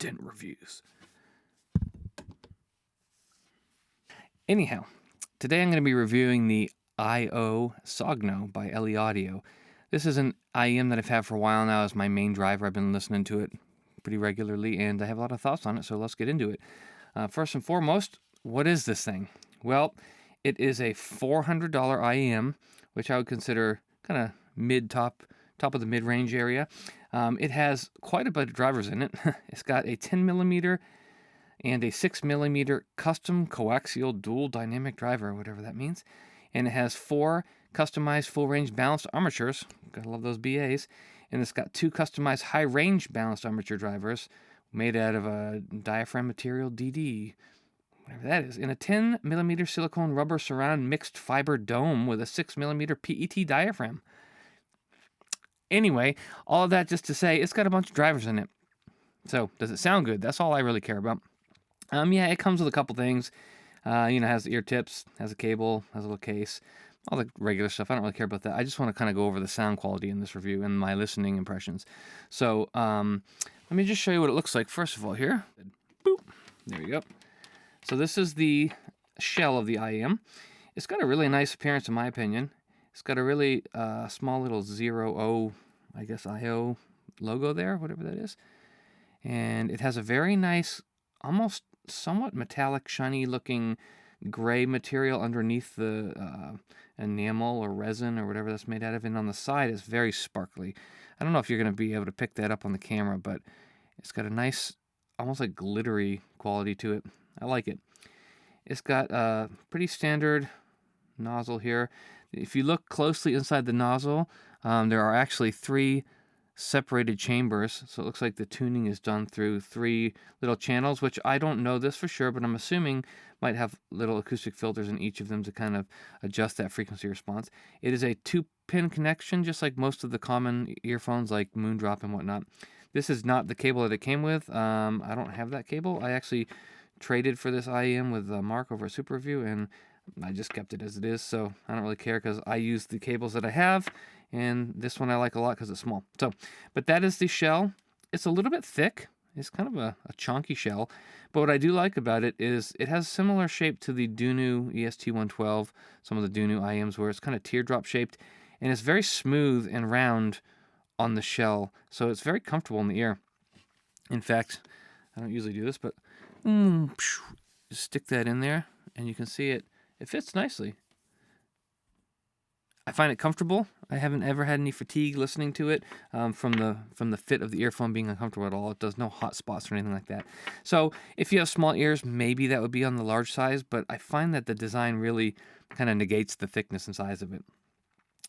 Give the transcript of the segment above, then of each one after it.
Dent Reviews. Anyhow, today I'm going to be reviewing the IOAudio Sogno by IOAudio. This is an IEM that I've had for a while now as my main driver. I've been listening to it pretty regularly, and I have a lot of thoughts on it, so let's get into it. First and foremost, what is this thing? Well, it is a $400 IEM, which I would consider kind of top of the mid-range area. It has quite a bit of drivers in it. It's got a 10mm and a 6mm custom coaxial dual dynamic driver, whatever that means. And it has 4 customized full-range balanced armatures. Gotta love those BAs. And it's got 2 customized high-range balanced armature drivers made out of a diaphragm material DD, whatever that is, and a 10mm silicone rubber surround mixed fiber dome with a 6mm PET diaphragm. Anyway, all of that just to say it's got a bunch of drivers in it. So, does it sound good? That's all I really care about. Yeah, it comes with a couple things. Has the ear tips, has a cable, has a little case, all the regular stuff. I don't really care about that. I just want to kind of go over the sound quality in this review and my listening impressions. So, let me just show you what it looks like first of all here. Boop. There you go. So this is the shell of the IEM. It's got a really nice appearance in my opinion. It's got a really small little 0 I guess IO logo there, whatever that is. And it has a very nice, almost somewhat metallic, shiny looking gray material underneath the enamel or resin or whatever that's made out of. And on the side, it's very sparkly. I don't know if you're going to be able to pick that up on the camera, but it's got a nice, almost like glittery quality to it. I like it. It's got a pretty standard nozzle here. If you look closely inside the nozzle, there are actually 3 separated chambers, so it looks like the tuning is done through 3 little channels, which I don't know this for sure, but I'm assuming might have little acoustic filters in each of them to kind of adjust that frequency response. It is a 2-pin connection, just like most of the common earphones like Moondrop and whatnot. This is not the cable that it came with. I don't have that cable. I actually traded for this IEM with Mark over at Super Review, and I just kept it as it is, so I don't really care because I use the cables that I have, and this one I like a lot because it's small. So, but that is the shell. It's a little bit thick. It's kind of a chunky shell, but what I do like about it is it has similar shape to the Dunu EST112, some of the Dunu IEMs where it's kind of teardrop shaped, and it's very smooth and round on the shell, so it's very comfortable in the ear. In fact, I don't usually do this, but just stick that in there, and you can see it fits nicely. I find it comfortable. I haven't ever had any fatigue listening to it from the fit of the earphone being uncomfortable at all. It does no hot spots or anything like that. So if you have small ears, maybe that would be on the large size, but I find that the design really kind of negates the thickness and size of it.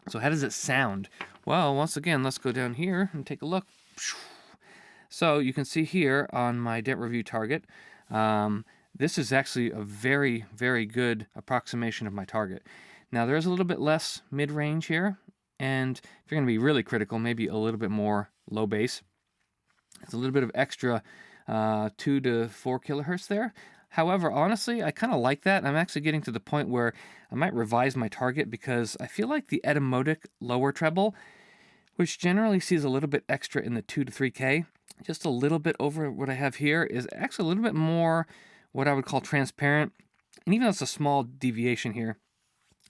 So how does it sound? Well, once again, let's go down here and take a look. So you can see here on my Dent Review target, this is actually a very, very good approximation of my target. Now, there's a little bit less mid-range here, and if you're going to be really critical, maybe a little bit more low bass. It's a little bit of extra 2 to 4 kilohertz there. However, honestly, I kind of like that. I'm actually getting to the point where I might revise my target because I feel like the etymodic lower treble, which generally sees a little bit extra in the 2 to 3K, just a little bit over what I have here, is actually a little bit more what I would call transparent. And even though it's a small deviation here,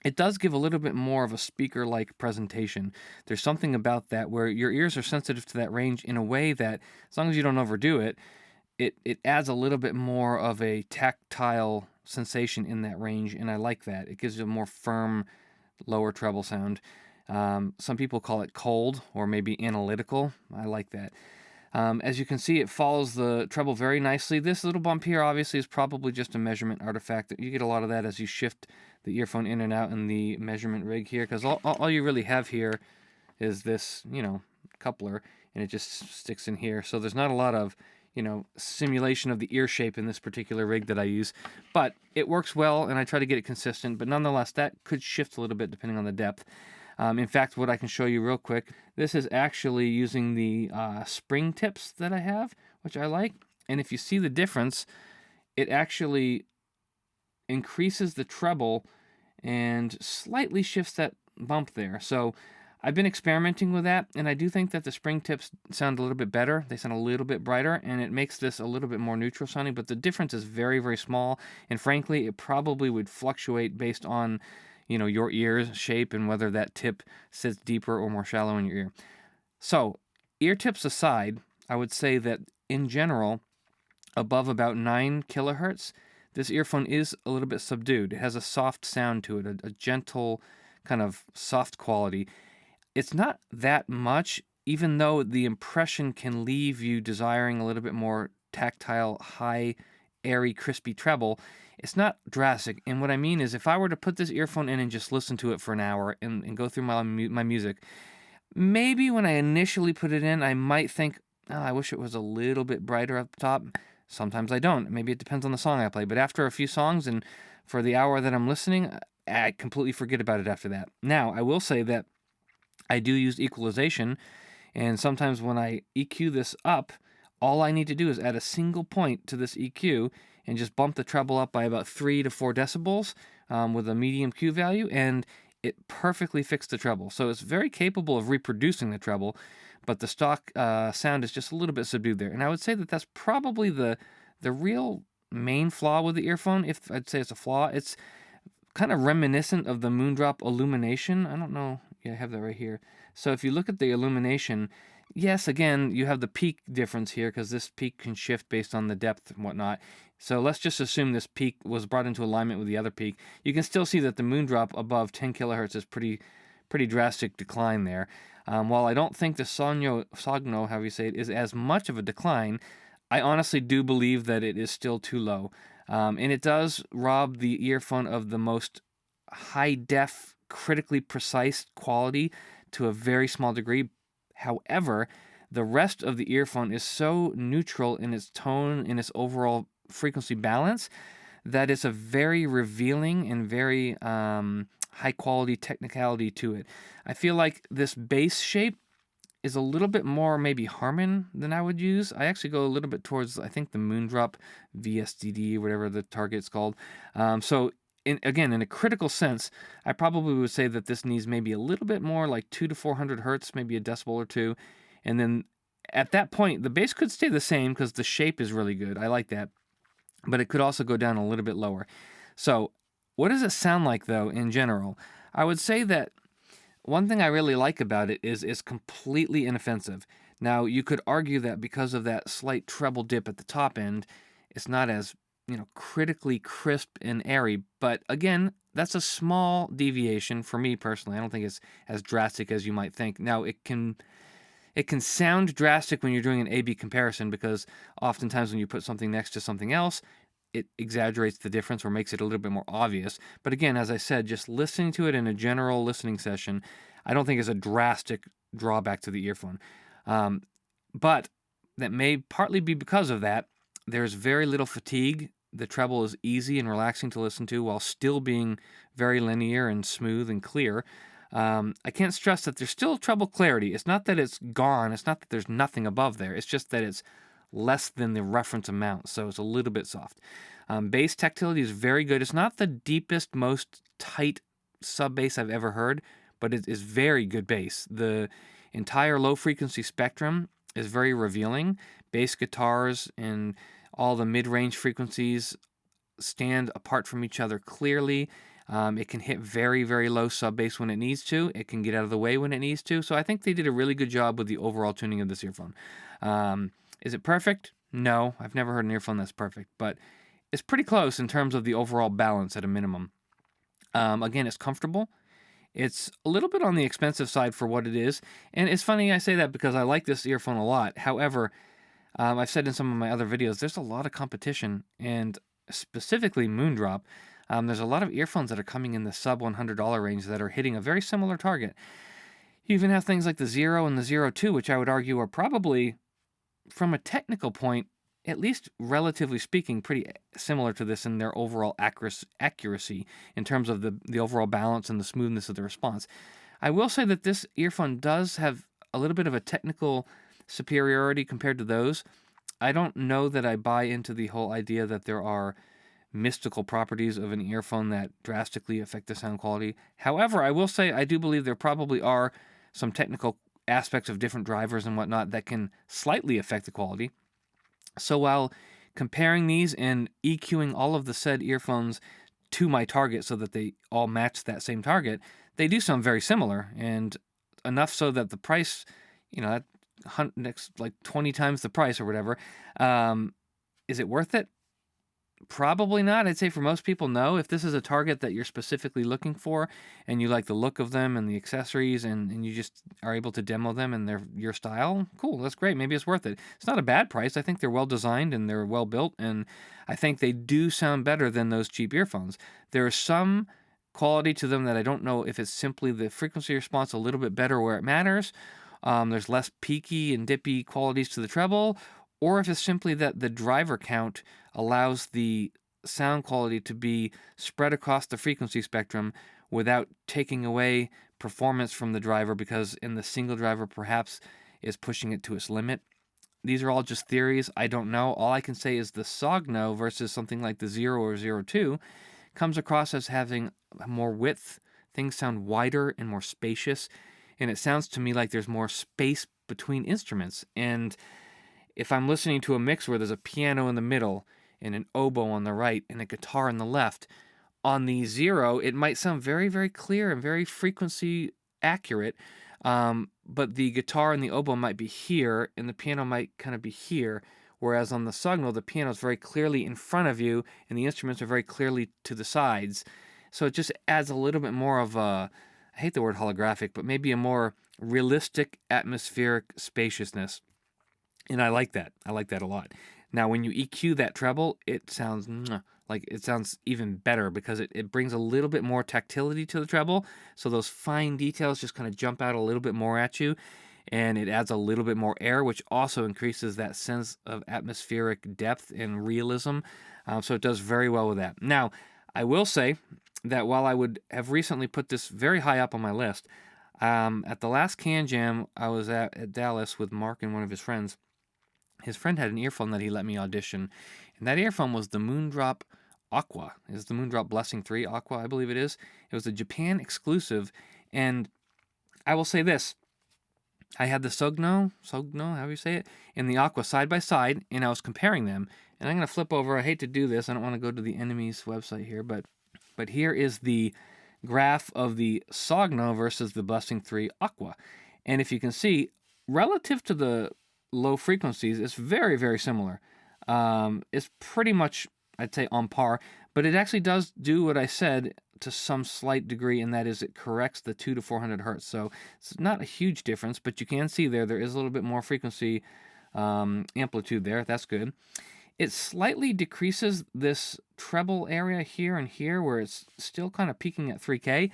it does give a little bit more of a speaker-like presentation. There's something about that where your ears are sensitive to that range in a way that, as long as you don't overdo it, it adds a little bit more of a tactile sensation in that range, and I like that. It gives you a more firm, lower treble sound. Some people call it cold or maybe analytical. I like that. As you can see, it follows the treble very nicely. This little bump here obviously is probably just a measurement artifact. You get a lot of that as you shift the earphone in and out in the measurement rig here, because all you really have here is this, coupler, and it just sticks in here. So there's not a lot of, simulation of the ear shape in this particular rig that I use, but it works well, and I try to get it consistent, but nonetheless, that could shift a little bit depending on the depth. In fact, what I can show you real quick, this is actually using the spring tips that I have, which I like. And if you see the difference, it actually increases the treble and slightly shifts that bump there. So I've been experimenting with that, and I do think that the spring tips sound a little bit better. They sound a little bit brighter, and it makes this a little bit more neutral sounding, but the difference is very, very small, and frankly, it probably would fluctuate based on, your ear's shape and whether that tip sits deeper or more shallow in your ear. So, ear tips aside, I would say that in general, above about 9 kilohertz, this earphone is a little bit subdued. It has a soft sound to it, a gentle kind of soft quality. It's not that much, even though the impression can leave you desiring a little bit more tactile, high, airy, crispy treble. It's not drastic. And what I mean is, if I were to put this earphone in and just listen to it for an hour and go through my music, maybe when I initially put it in, I might think, oh, I wish it was a little bit brighter up top. Sometimes I don't. Maybe it depends on the song I play. But after a few songs and for the hour that I'm listening, I completely forget about it after that. Now, I will say that I do use equalization, and sometimes when I EQ this up, all I need to do is add a single point to this EQ and just bump the treble up by about 3 to 4 decibels with a medium Q value, and it perfectly fixed the treble. So it's very capable of reproducing the treble, but the stock sound is just a little bit subdued there. And I would say that that's probably the real main flaw with the earphone. If I'd say it's a flaw, it's kind of reminiscent of the Moondrop illumination. I don't know. Yeah, I have that right here. So if you look at the illumination, yes, again, you have the peak difference here because this peak can shift based on the depth and whatnot. So let's just assume this peak was brought into alignment with the other peak. You can still see that the Moondrop above 10 kilohertz is pretty drastic decline there. While I don't think the Sogno, however you say it, is as much of a decline, I honestly do believe that it is still too low. And it does rob the earphone of the most high-def, critically precise quality to a very small degree. However, the rest of the earphone is so neutral in its tone, in its overall frequency balance, that it's a very revealing and very high-quality technicality to it. I feel like this bass shape is a little bit more maybe Harman than I would use. I actually go a little bit towards, I think, the Moondrop VSDD, whatever the target's called. So, in a critical sense, I probably would say that this needs maybe a little bit more, like 200 to 400 hertz, maybe a decibel or two. And then at that point, the bass could stay the same because the shape is really good. I like that. But it could also go down a little bit lower. So, what does it sound like, though, in general? I would say that one thing I really like about it is it's completely inoffensive. Now, you could argue that because of that slight treble dip at the top end, it's not as, critically crisp and airy. But again, that's a small deviation for me personally. I don't think it's as drastic as you might think. Now, it can sound drastic when you're doing an A/B comparison because oftentimes when you put something next to something else, it exaggerates the difference or makes it a little bit more obvious. But again, as I said, just listening to it in a general listening session, I don't think is a drastic drawback to the earphone. But that may partly be because of that. There's very little fatigue. The treble is easy and relaxing to listen to while still being very linear and smooth and clear. I can't stress that there's still treble clarity. It's not that it's gone. It's not that there's nothing above there. It's just that it's less than the reference amount, so it's a little bit soft. Bass tactility is very good. It's not the deepest, most tight sub-bass I've ever heard, but it is very good bass. The entire low-frequency spectrum is very revealing. Bass guitars and all the mid-range frequencies stand apart from each other clearly. It can hit very, very low sub-bass when it needs to. It can get out of the way when it needs to. So I think they did a really good job with the overall tuning of this earphone. Is it perfect? No, I've never heard an earphone that's perfect, but it's pretty close in terms of the overall balance at a minimum. Again, it's comfortable. It's a little bit on the expensive side for what it is, and it's funny I say that because I like this earphone a lot. However, I've said in some of my other videos, there's a lot of competition, and specifically Moondrop. There's a lot of earphones that are coming in the sub $100 range that are hitting a very similar target. You even have things like the Zero and the Zero 2, which I would argue are probably, from a technical point, at least relatively speaking, pretty similar to this in their overall accuracy in terms of the overall balance and the smoothness of the response. I will say that this earphone does have a little bit of a technical superiority compared to those. I don't know that I buy into the whole idea that there are mystical properties of an earphone that drastically affect the sound quality. However, I will say I do believe there probably are some technical aspects of different drivers and whatnot that can slightly affect the quality. So while comparing these and EQing all of the said earphones to my target so that they all match that same target, they do sound very similar, and enough so that the price, that next like 20 times the price or whatever, is it worth it? Probably not. I'd say for most people, no. If this is a target that you're specifically looking for and you like the look of them and the accessories and you just are able to demo them and they're your style, cool, that's great. Maybe it's worth it. It's not a bad price. I think they're well designed and they're well built, and I think they do sound better than those cheap earphones. There is some quality to them that I don't know if it's simply the frequency response a little bit better where it matters. There's less peaky and dippy qualities to the treble, or if it's simply that the driver count allows the sound quality to be spread across the frequency spectrum without taking away performance from the driver, because in the single driver perhaps is pushing it to its limit. These are all just theories. I don't know. All I can say is the Sogno versus something like the Zero or Zero 2 comes across as having more width. Things sound wider and more spacious, and it sounds to me like there's more space between instruments. And if I'm listening to a mix where there's a piano in the middle and an oboe on the right and a guitar on the left, on the Zero, it might sound very, very clear and very frequency accurate, but the guitar and the oboe might be here and the piano might kind of be here, whereas on the Sogno, the piano is very clearly in front of you and the instruments are very clearly to the sides. So it just adds a little bit more of a, I hate the word holographic, but maybe a more realistic atmospheric spaciousness. And I like that. I like that a lot. Now, when you EQ that treble, it sounds even better because it brings a little bit more tactility to the treble. So those fine details just kind of jump out a little bit more at you. And it adds a little bit more air, which also increases that sense of atmospheric depth and realism. So it does very well with that. Now, I will say that while I would have recently put this very high up on my list, at the last Can Jam I was at Dallas with Mark and one of his friends, his friend had an earphone that he let me audition, and that earphone was the Moondrop Aqua. It's the Moondrop Blessing 3 Aqua, I believe it is. It was a Japan exclusive, and I will say this. I had the Sogno, however you say it, and the Aqua side by side, and I was comparing them. And I'm going to flip over. I hate to do this. I don't want to go to the enemy's website here, but here is the graph of the Sogno versus the Blessing 3 Aqua. And if you can see, relative to the low frequencies, it's very, very similar. It's pretty much, I'd say, on par, but it actually does do what I said to some slight degree, and that is it corrects the 200 to 400 hertz. So it's not a huge difference, but you can see there is a little bit more frequency amplitude there. That's good. It slightly decreases this treble area here and here where it's still kind of peaking at 3K.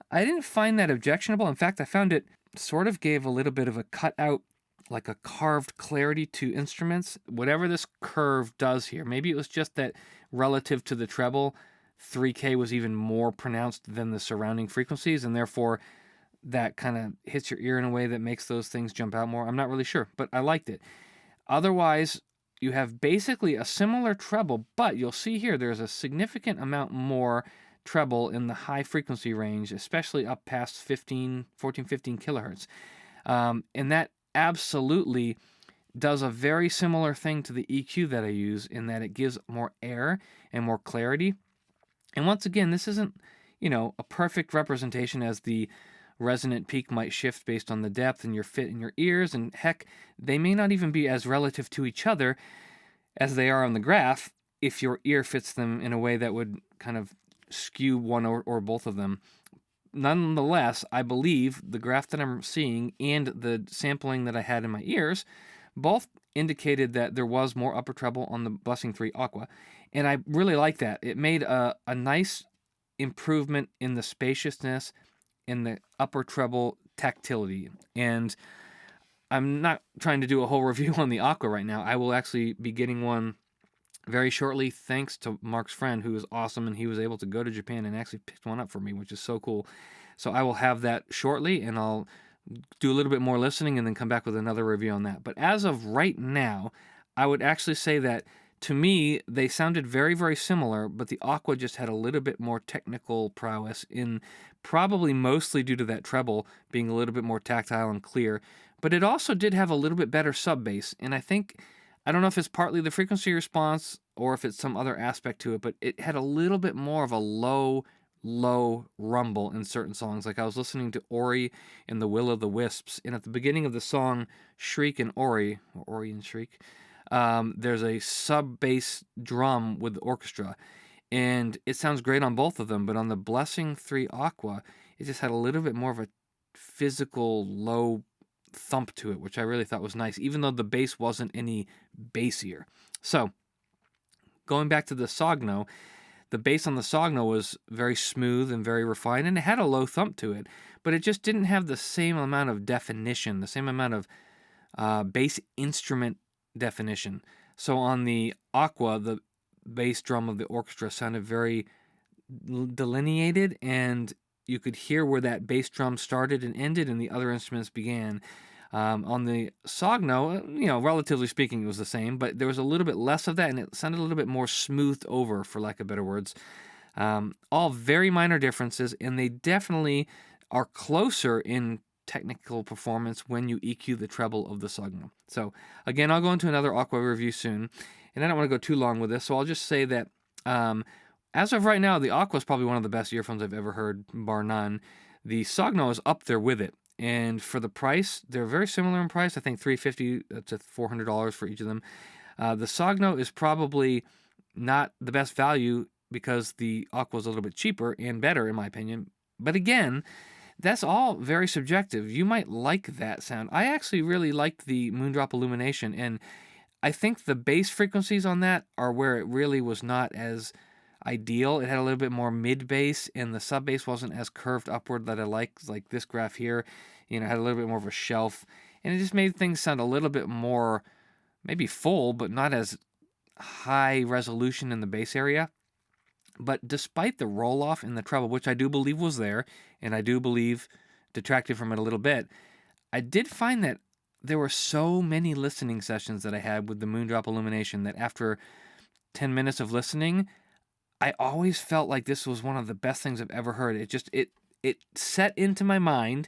I didn't find that objectionable. In fact, I found it sort of gave a little bit of a cutout, like a carved clarity to instruments, whatever this curve does here. Maybe it was just that relative to the treble, 3K was even more pronounced than the surrounding frequencies, and therefore that kind of hits your ear in a way that makes those things jump out more. I'm not really sure, but I liked it. Otherwise, you have basically a similar treble, but you'll see here there's a significant amount more treble in the high frequency range, especially up past 14, 15 kilohertz. And that absolutely does a very similar thing to the EQ that I use, in that it gives more air and more clarity. And once again, this isn't, a perfect representation, as the resonant peak might shift based on the depth and your fit in your ears, and heck, they may not even be as relative to each other as they are on the graph if your ear fits them in a way that would kind of skew one or both of them. Nonetheless, I believe the graph that I'm seeing and the sampling that I had in my ears both indicated that there was more upper treble on the Blessing 3 Aqua, and I really like that. It made a nice improvement in the spaciousness, in the upper treble tactility. And I'm not trying to do a whole review on the Aqua right now. I will actually be getting one very shortly, thanks to Mark's friend, who is awesome, and he was able to go to Japan and actually pick one up for me, which is so cool. So I will have that shortly, and I'll do a little bit more listening and then come back with another review on that. But as of right now, I would actually say that to me, they sounded very, very similar, but the Aqua just had a little bit more technical prowess in probably mostly due to that treble being a little bit more tactile and clear. But it also did have a little bit better sub bass. And I don't know if it's partly the frequency response or if it's some other aspect to it, but it had a little bit more of a low rumble in certain songs. Like I was listening to Ori and the Will of the Wisps, and at the beginning of the song Shriek and Ori, or Ori and Shriek, there's a sub bass drum with the orchestra, and it sounds great on both of them. But on the Blessing 3 Aqua, it just had a little bit more of a physical low thump to it, which I really thought was nice, even though the bass wasn't any bassier. So, going back to the Sogno, the bass on the Sogno was very smooth and very refined, and it had a low thump to it, but it just didn't have the same amount of definition, the same amount of bass instrument definition. So on the Aqua, the bass drum of the orchestra sounded very delineated, and you could hear where that bass drum started and ended and the other instruments began. On the Sogno, relatively speaking, it was the same, but there was a little bit less of that, and it sounded a little bit more smoothed over, for lack of better words. All very minor differences, and they definitely are closer in technical performance when you EQ the treble of the Sogno. So, again, I'll go into another Aqua review soon, and I don't want to go too long with this, so I'll just say that as of right now, the Aqua is probably one of the best earphones I've ever heard, bar none. The Sogno is up there with it. And for the price, they're very similar in price. I think $350 to $400 for each of them. The Sogno is probably not the best value because the Aqua is a little bit cheaper and better, in my opinion. But again, that's all very subjective. You might like that sound. I actually really liked the Moondrop Illumination, and I think the bass frequencies on that are where it really was not as ideal. It had a little bit more mid bass, and the sub bass wasn't as curved upward that I like this graph here. Had a little bit more of a shelf, and it just made things sound a little bit more maybe full, but not as high resolution in the bass area. But despite the roll off in the treble, which I do believe was there, and I do believe detracted from it a little bit, I did find that there were so many listening sessions that I had with the Moondrop Illumination that after 10 minutes of listening, I always felt like this was one of the best things I've ever heard. It set into my mind,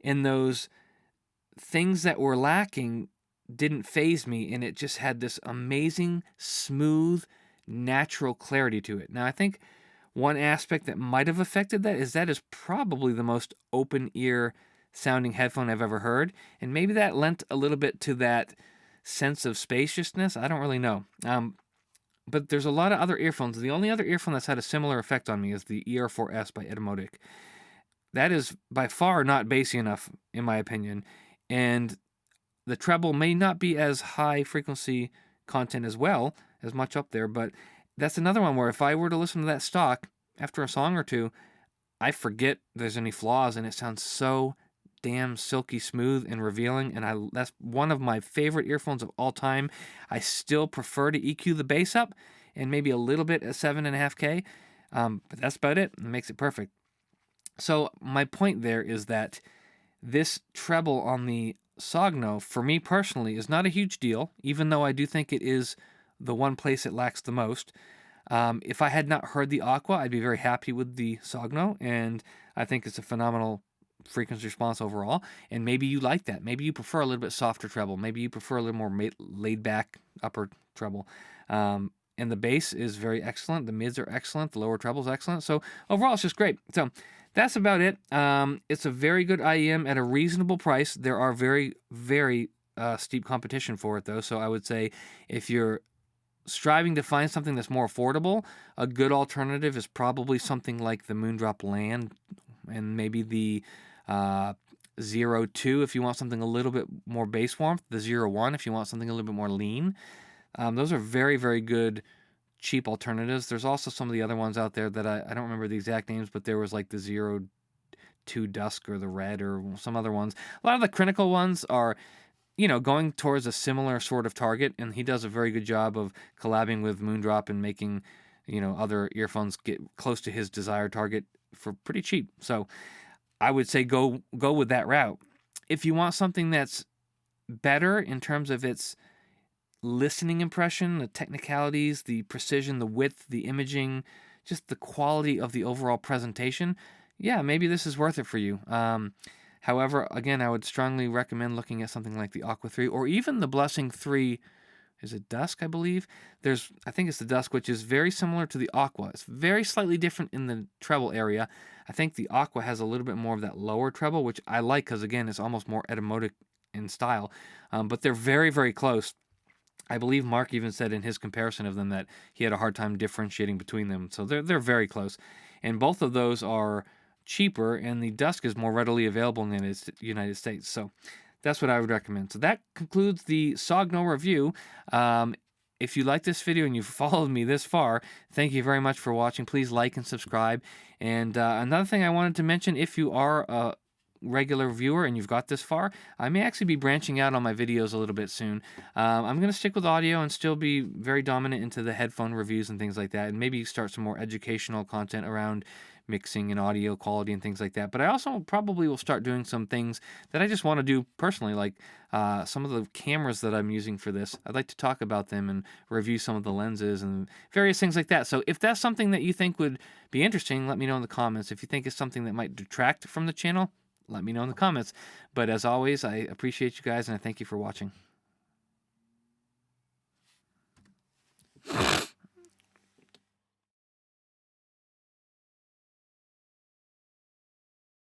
and those things that were lacking didn't faze me, and it just had this amazing, smooth, natural clarity to it. Now, I think one aspect that might have affected that is probably the most open ear sounding headphone I've ever heard, and maybe that lent a little bit to that sense of spaciousness. I don't really know. But there's a lot of other earphones. The only other earphone that's had a similar effect on me is the ER4S by Etymotic. That is by far not bassy enough, in my opinion, and the treble may not be as high frequency content as much up there, but that's another one where if I were to listen to that stock after a song or two, I forget there's any flaws, and it sounds so damn silky smooth and revealing, and that's one of my favorite earphones of all time. I still prefer to EQ the bass up and maybe a little bit at 7.5K, but that's about it. It makes it perfect. So my point there is that this treble on the Sogno, for me personally, is not a huge deal, even though I do think it is the one place it lacks the most. If I had not heard the Aqua, I'd be very happy with the Sogno, and I think it's a phenomenal frequency response overall, and maybe you like that. Maybe you prefer a little bit softer treble. Maybe you prefer a little more laid-back upper treble. And the bass is very excellent. The mids are excellent. The lower treble is excellent. So overall, it's just great. So that's about it. It's a very good IEM at a reasonable price. There are very, very steep competition for it, though. So I would say if you're striving to find something that's more affordable, a good alternative is probably something like the Moondrop Land and maybe the 02 if you want something a little bit more bass warmth, the 01 if you want something a little bit more lean. Those are very, very good cheap alternatives. There's also some of the other ones out there that I don't remember the exact names, but there was like the 02 Dusk or the Red or some other ones. A lot of the critical ones are, going towards a similar sort of target, and he does a very good job of collabing with Moondrop and making, other earphones get close to his desired target for pretty cheap. So I would say go with that route. If you want something that's better in terms of its listening impression, the technicalities, the precision, the width, the imaging, just the quality of the overall presentation, yeah, maybe this is worth it for you. However, again, I would strongly recommend looking at something like the Aqua 3 or even the Blessing 3. Is it Dusk, I believe? I think it's the Dusk, which is very similar to the Aqua. It's very slightly different in the treble area. I think the Aqua has a little bit more of that lower treble, which I like because, again, it's almost more etymotic in style. But they're very, very close. I believe Mark even said in his comparison of them that he had a hard time differentiating between them. So they're very close. And both of those are cheaper, and the Dusk is more readily available in the United States. So that's what I would recommend. So that concludes the Sogno review. If you like this video and you've followed me this far, thank you very much for watching. Please like and subscribe. And another thing I wanted to mention, if you are a regular viewer and you've got this far, I may actually be branching out on my videos a little bit soon. I'm going to stick with audio and still be very dominant into the headphone reviews and things like that, and maybe start some more educational content around mixing and audio quality and things like that. But I also probably will start doing some things that I just want to do personally, like some of the cameras that I'm using for this. I'd like to talk about them and review some of the lenses and various things like that. So if that's something that you think would be interesting, let me know in the comments. If you think it's something that might detract from the channel, let me know in the comments. But as always, I appreciate you guys and I thank you for watching.